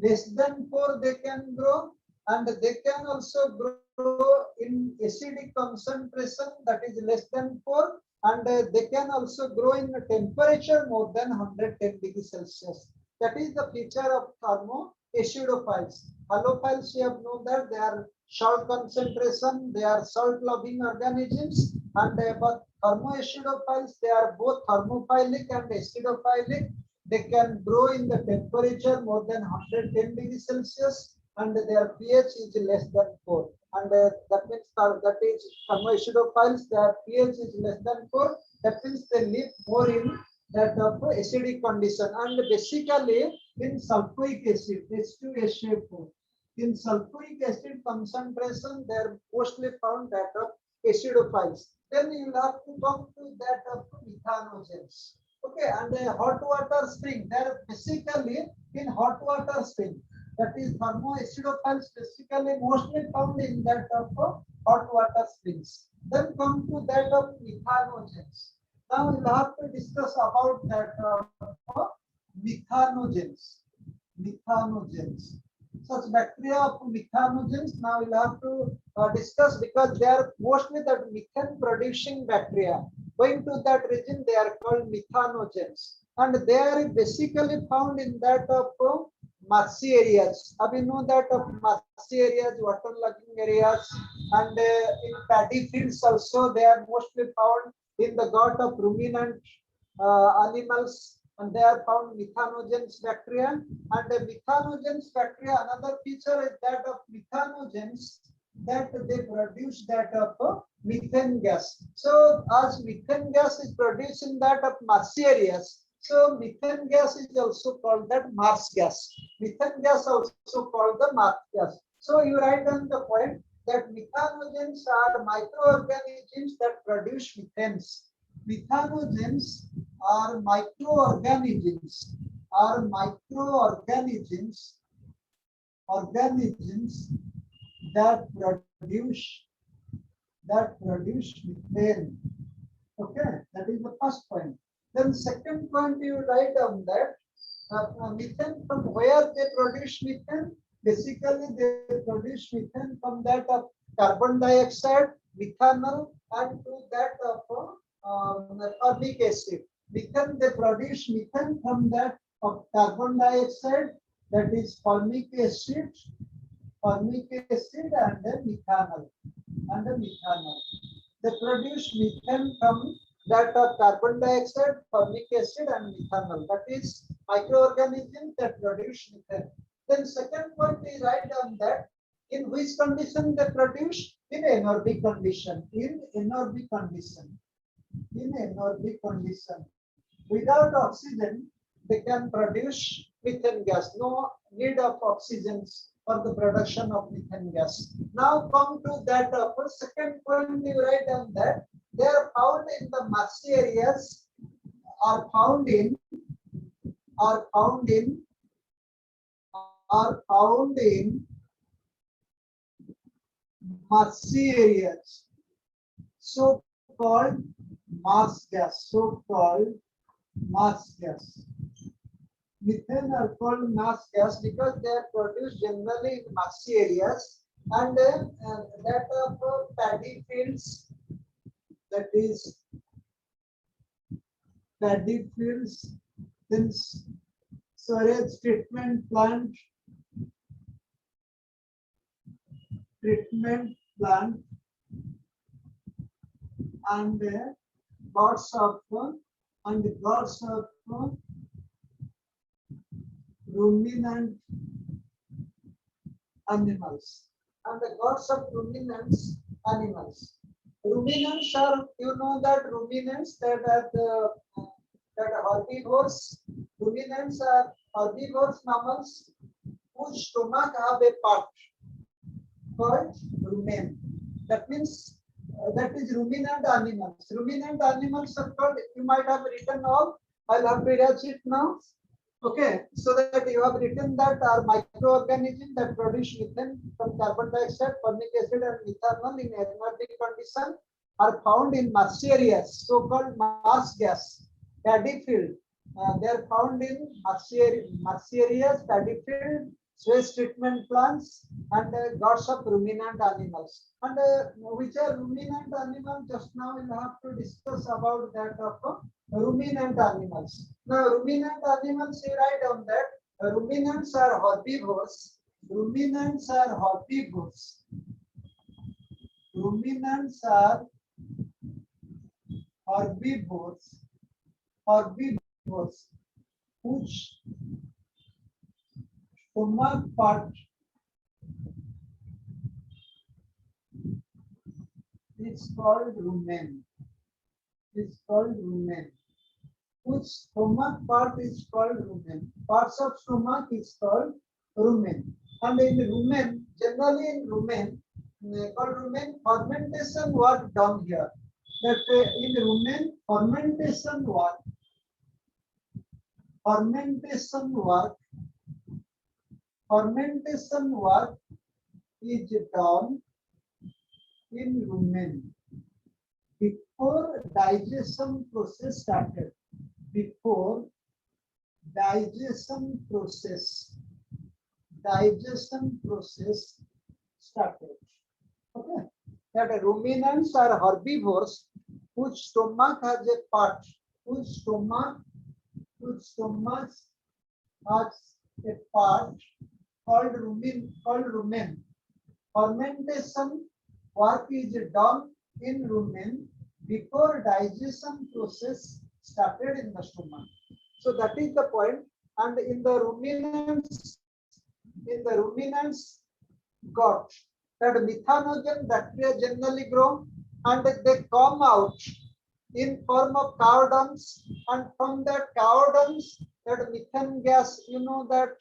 less than 4 they can grow, and they can also grow in acidic concentration that is less than 4, and they can also grow in a temperature more than 110 degrees Celsius. That is the feature of thermoacidophiles. Halophiles, you have known that they are salt concentration, they are salt loving organisms, and but thermoacidophiles, they are both thermophilic and acidophilic. They can grow in the temperature more than 110 degrees Celsius, and their pH is less than 4. And that means that is thermoacidophiles, their pH is less than 4. That means they live more in that of acidic condition, and basically in sulfuric acid, H2SO4. In sulfuric acid concentration, they are mostly found that of acidophiles. Then you will have to come to that of methanogens. Okay, and a hot water spring, they are basically in hot water spring. That is thermoacidophiles basically mostly found in that of hot water springs. Then come to that of methanogens. Now we'll have to discuss about that methanogens. Methanogens. Such bacteria of methanogens now we'll have to discuss because they are mostly that methane producing bacteria. Going to that region, they are called methanogens, and they are basically found in that of marshy areas. We know that of marshy areas, waterlogging areas, and in paddy fields also they are mostly found in the gut of ruminant animals, and they are found methanogens bacteria. And the methanogens bacteria, another feature is that of methanogens, that they produce that of methane gas. So as methane gas is produced in that of marshy areas, so methane gas is also called that marsh gas. Methane gas also called the marsh gas. So you write down the point that methanogens are microorganisms that produce methanes. Methanogens are microorganisms, that produce methane. Okay, that is the first point. Then second point, you write down that methane, from where they produce methane. Basically, they produce methane from that of carbon dioxide, methanol, and to that of formic acid. Methane, they produce methane from that of carbon dioxide, that is formic acid, and then methanol. They produce methane from that of carbon dioxide, formic acid, and methanol. That is microorganisms that produce methane. Then second point is write down that in which condition they produce? In anaerobic condition. Without oxygen, they can produce methane gas. No need of oxygen for the production of methane gas. Now come to that second point, you write down that they are found in the marshy areas, are found in marshy areas, so called marsh gas. Methane are called marsh gas because they are produced generally in marshy areas, and then that of paddy fields, that is paddy fields, then sewage treatment plant, and birds of ruminant animals, and the gods of ruminants animals. Ruminants are, you know that ruminants that are the that herbivores. Ruminants are herbivores mammals whose stomach have a part called rumen. That means that is ruminant animals. Ruminant animals are called. You might have written all. I'll have to erase it now. Okay, so that you have written that are microorganisms that produce methane from carbon dioxide, formic acid, and methanol in anaerobic condition are found in marsh areas, so-called marsh gas, paddy field. They are found in marsh areas, paddy field, sewage treatment plants, and lots of ruminant animals. And which are ruminant animals? Just now we'll have to discuss about that of ruminant animals. Now, ruminant animals, you write down that ruminants are herbivores. Ruminants are herbivores. Ruminants are herbivores. Herbivores, whose stomach part is called rumen. Is called rumen. Whose stomach part is called rumen. Parts of stomach is called rumen. And in rumen, generally in rumen, called rumen, fermentation work done here. That in rumen, fermentation work is done in rumen before digestion process started. Before digestion process started. Okay, that ruminants are herbivores whose stomach has a part, whose stomach has a part called rumen. Fermentation work is done in rumen before digestion process started in the stomach. So that is the point. And in the ruminants gut, that methanogen bacteria generally grow, and they come out in form of cow dungs, and from that cow dungs, that methane gas, you know that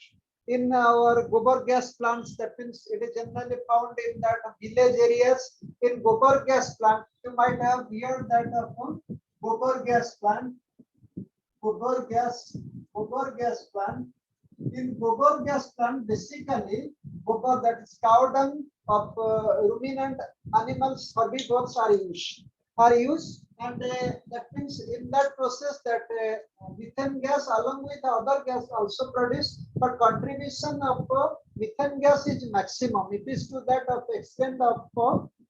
in our gobar gas plants, that means it is generally found in that village areas. In gobar gas plant, you might have heard that of gobar gas plant. Gobar gas plant. In gobar gas plant, basically gobar, that is cow dung of ruminant animals, herbivores are used, and that means in that process that methane gas along with other gas also produced, but contribution of methane gas is maximum. It is to that of extent of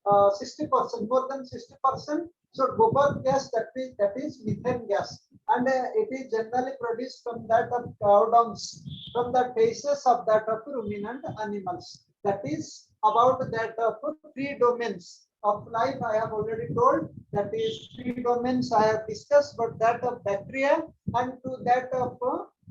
60%, more than 60%. So gobar gas, that is methane gas, and it is generally produced from that of cow dungs, from the faces of that of ruminant animals. That is about that of 3 domains of life I have already told. That is 3 domains I have discussed, but that of bacteria and to that of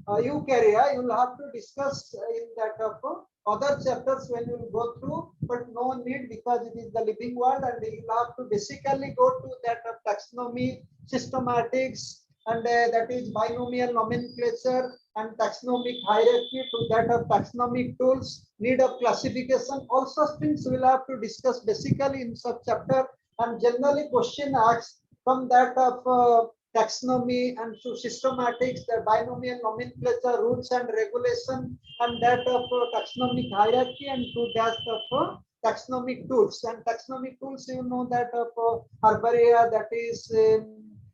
eukarya you will have to discuss in that of other chapters when you will go through, but no need because it is the living world, and you will have to basically go to that of taxonomy, systematics, and that is binomial nomenclature and taxonomic hierarchy, to that of taxonomic tools, need of classification. All such things we will have to discuss basically in such chapter, and generally question asked from that of taxonomy and to systematics, the binomial nomenclature, rules and regulation, and that of taxonomic hierarchy, and to that of taxonomic tools. And taxonomic tools, you know that of herbaria, that is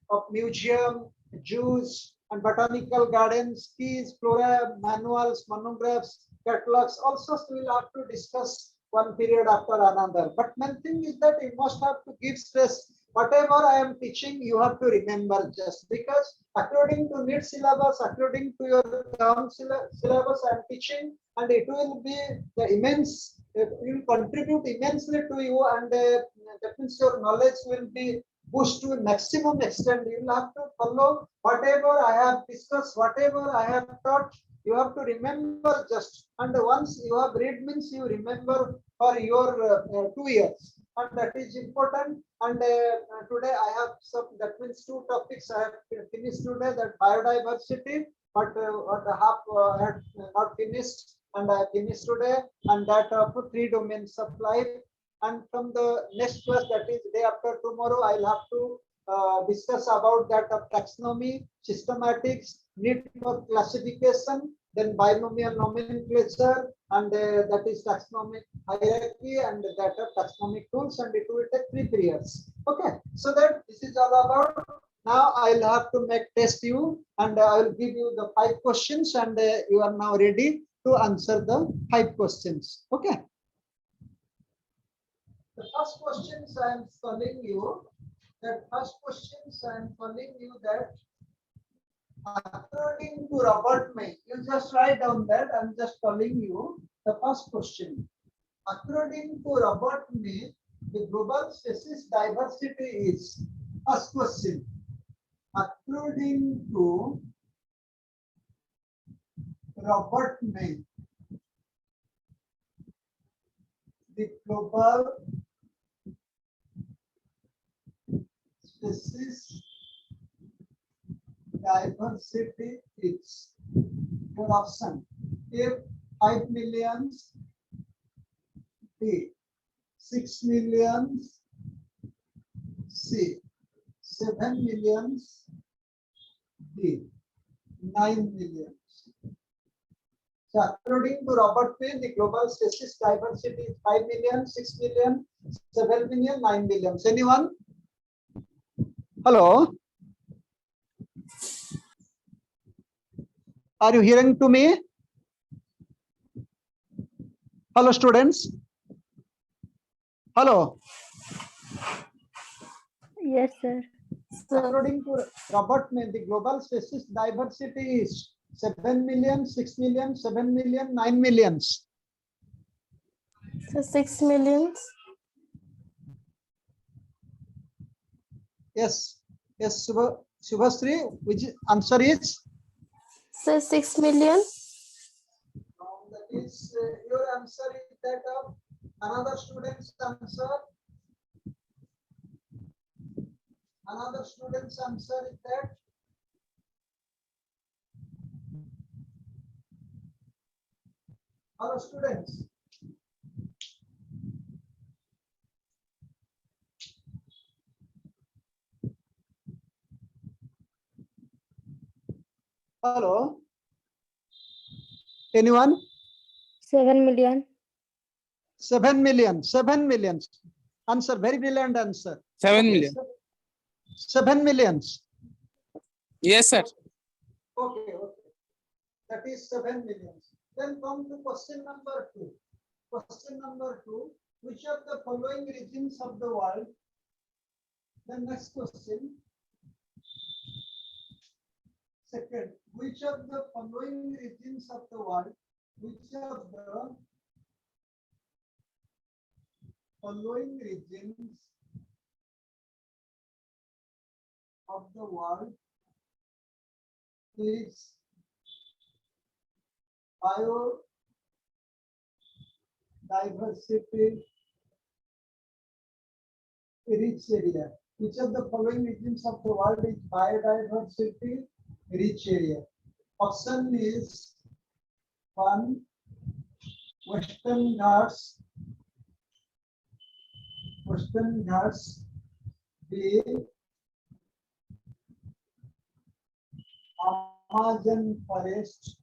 of museum, zoos, and botanical gardens, keys, flora, manuals, monographs, catalogs. Also, we will have to discuss one period after another. But main thing is that you must have to give stress. Whatever I am teaching, you have to remember, just because according to NEET syllabus, according to your term syllabus I am teaching, and it will be the immense, it will contribute immensely to you, and that means your knowledge will be pushed to a maximum extent. You will have to follow whatever I have discussed, whatever I have taught. You have to remember just, and once you have read means you remember for your 2 years. and that is important. And today I have some, that means two topics I have finished today, that biodiversity, but half had not finished, and I finished today, and that of 3 domains of life. And from the next class, that is day after tomorrow, I'll have to discuss about that of taxonomy, systematics, need for classification, then binomial nomenclature, and that is taxonomic hierarchy, and that of taxonomic tools, and it will take 3 periods. Okay, so that this is all about. Now I'll have to make test you, and I will give you the 5 questions, and you are now ready to answer the 5 questions. Okay. The first questions I am telling you, that according to Robert May, you just write down that. I'm just telling you the first question. According to Robert May, the global species diversity is, first question. According to Robert May, the global species diversity is, your option, A 5 millions, B 6 millions, C 7 millions, D 9 millions. So according to Robert May, the global species diversity is 5 million, 6 million, 7 million, 9 millions. Anyone? Hello? Are you hearing to me? Hello, students? Hello? Yes, sir. According to Robert May, the global species diversity is 7 million, 6 million, 7 million, 9 millions. So 6 millions. Yes, yes, Shubhasri, which answer is? So 6 million. That is your answer is that of another student's answer. Another student's answer is that. Hello, students. Hello. Anyone? 7 million. 7 million. 7 millions. Answer. Very brilliant answer. 7 Okay, million. 7 millions. Yes, sir. Okay, okay. That is 7 millions. Then come to question number 2. Question number 2. Which of the following regions of the world? The next question. Second, which of the following regions of the world? Which of the following regions of the world is biodiversity rich area? Which of the following regions of the world is biodiversity rich area? Option is 1, Western Ghats, B, Amazon forest,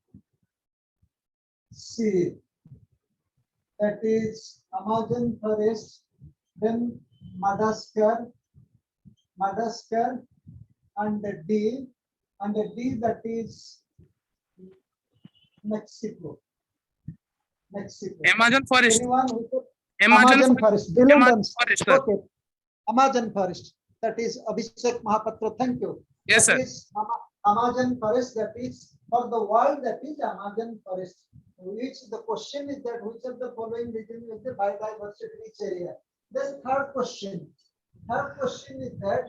C, that is Amazon forest, then Madagascar, and the D, that is Mexico. Amazon forest. Anyone who could? Amazon forest. Brilliant Amazon answer. forest, sir. Okay. Amazon forest. That is Abhishek Mahapatra. Thank you. Yes, That sir. is Amazon forest. That is for the world. That is Amazon forest. Which the question is that which of the following region is the biodiversity rich area? Then third question. Third question is that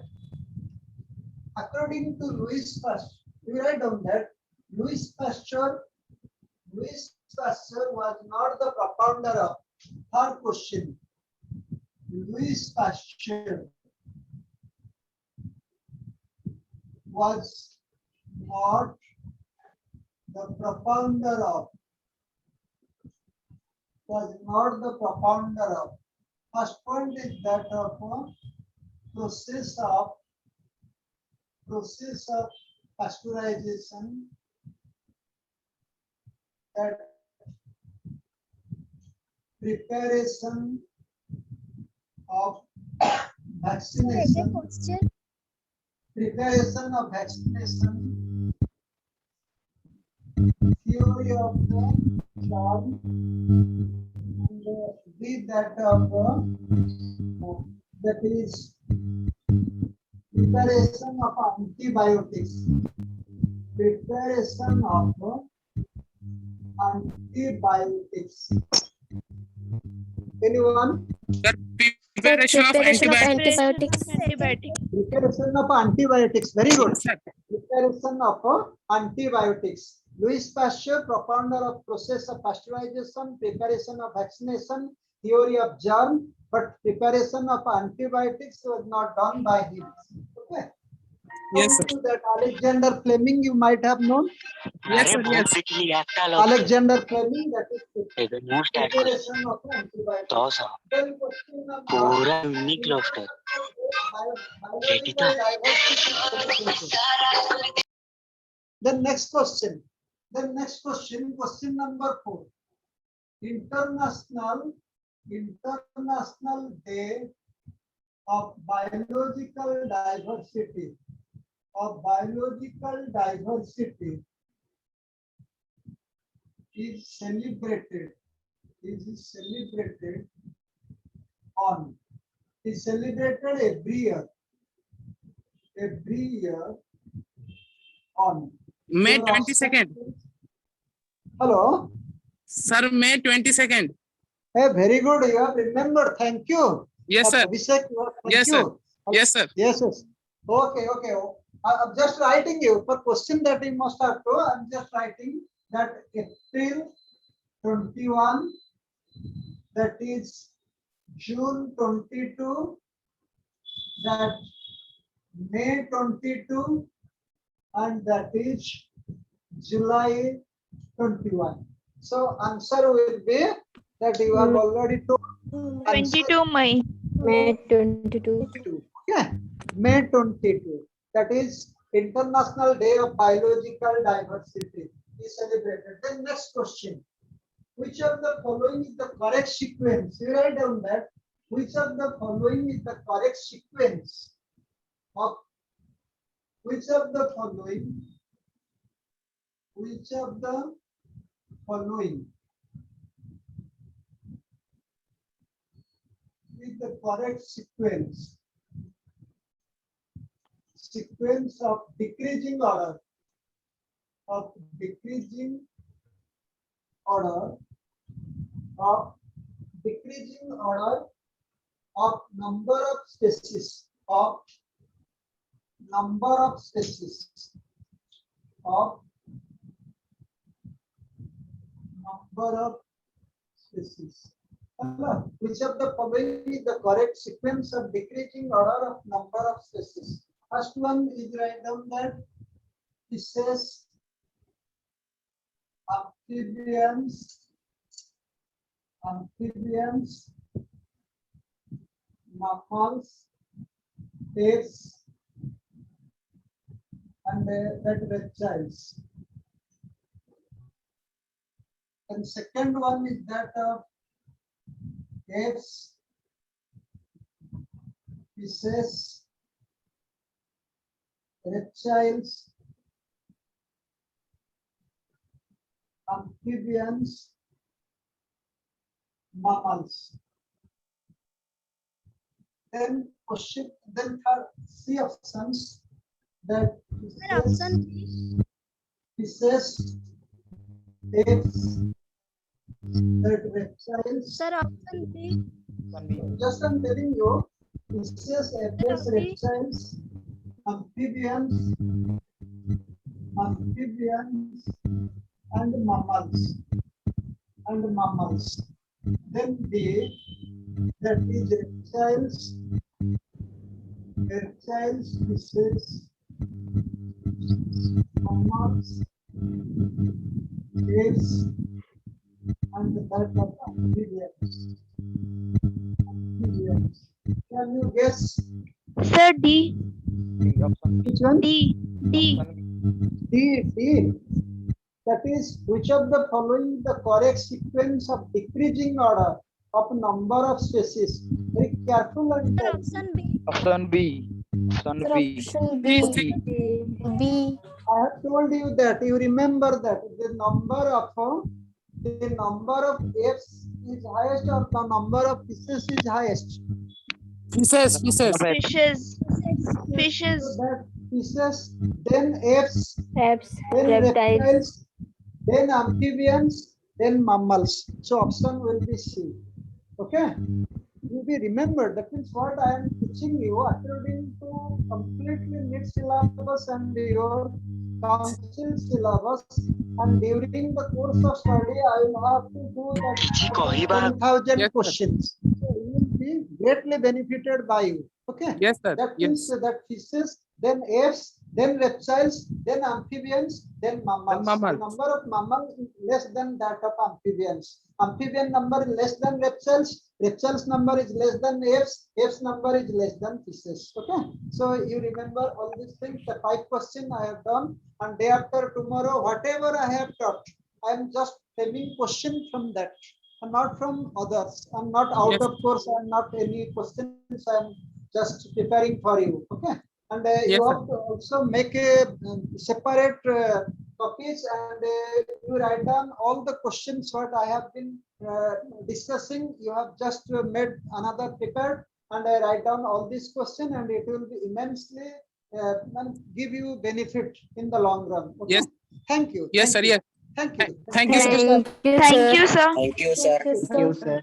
according to Louis Pasteur, you write down that Louis Pasteur was not the propounder of. Third question. Louis Pasteur was not the propounder of. Was not the propounder of. First point is that of process of pasteurization, that preparation of vaccination, preparation of vaccination, theory of the germ, and with that of that is preparation of antibiotics, preparation of antibiotics. Anyone? Sir, preparation of Preparation of antibiotics. antibiotics. Antibiotic. Preparation of antibiotics. Very good. Yes, sir. Preparation of antibiotics. Louis Pasteur, propounder of process of pasteurization, preparation of vaccination, theory of germ, but preparation of antibiotics was not done by him. Okay. Yes, sir. So that Alexander Fleming you might have known. Yes, sir. Yes. Alexander Fleming, that is start preparation of antibiotics. तो सा Then question number पूरा निकलो start biological diversity. Then next question. Question number 4. International Day of Biological Diversity. Is celebrated every year on May Your 22nd. Hello. Sir, May 22nd. Hey, very good. You have remembered. Thank you. Yes, sir. Abhishek, thank Yes, sir. you. Yes, sir. Yes. Okay. I'm just writing you for question that you must have to. I'm just writing that April 21, that is June 22, that May 22, and that is July 21. So answer will be that you have already told. 22 May. May 22. Yeah, May 22. That is International Day of Biological Diversity is celebrated. Then next question. Which of the following is the correct sequence? You write down that. Which of the following is the correct sequence of which of the following is the correct sequence of decreasing order of number of species Which of the following is the correct sequence of decreasing order of number of species? First one is write down that it says amphibians, mammals, apes, and that reptiles. And second one is that of apes, fishes, reptiles, amphibians, mammals. Then question, then third C options that fishes, apes, that reptiles. Sir, option B. Just I'm telling you, fishes, apes, reptiles, amphibians, and mammals. Then B, that is reptiles, fishes, mammals, apes, and that of amphibians. Amphibians. Can you guess Sir, D. which one? D. D. D. That is, which of the following the correct sequence of decreasing order of number of species? Very careful and Option B. Sir, option B. B. I have told you that you remember that the number of apes is highest or the number of fishes is highest. Fishes. Fishes. Fishes. So that fishes, then apes, Apes, then reptiles. reptiles, then amphibians, then mammals. So option will be C. Okay. You be remembered. That means what I am teaching you according to completely NEET syllabus and your council syllabus. And during the course of study, I will have to do that Kohiba. 10,000 Yes, sir. questions. So you will be greatly benefited by you. Okay. Yes, sir. That Yes. means that fishes, then apes, then reptiles, then amphibians, then mammals. The mammals. number of mammals is less than that of amphibians. Amphibian number is less than reptiles. Reptiles number is less than apes. Apes number is less than fishes. Okay. So you remember all these things. The 5 questions I have done, and day after tomorrow, whatever I have taught, I am just taking question from that, and not from others. I'm not out Yes. of course. I'm not any questions. I'm just preparing for you. Okay. And Yes, you sir. have to also make a separate copies, and you write down all the questions what I have been discussing. You have just made another paper, and I write down all these questions, and it will be immensely and give you benefit in the long run. Okay? Yes. Thank you. Yes, sir. Thank you. Yes. Thank you. Thank you, sir. Thank you, Thank sir. you, sir. Thank you, sir. Thank you, sir.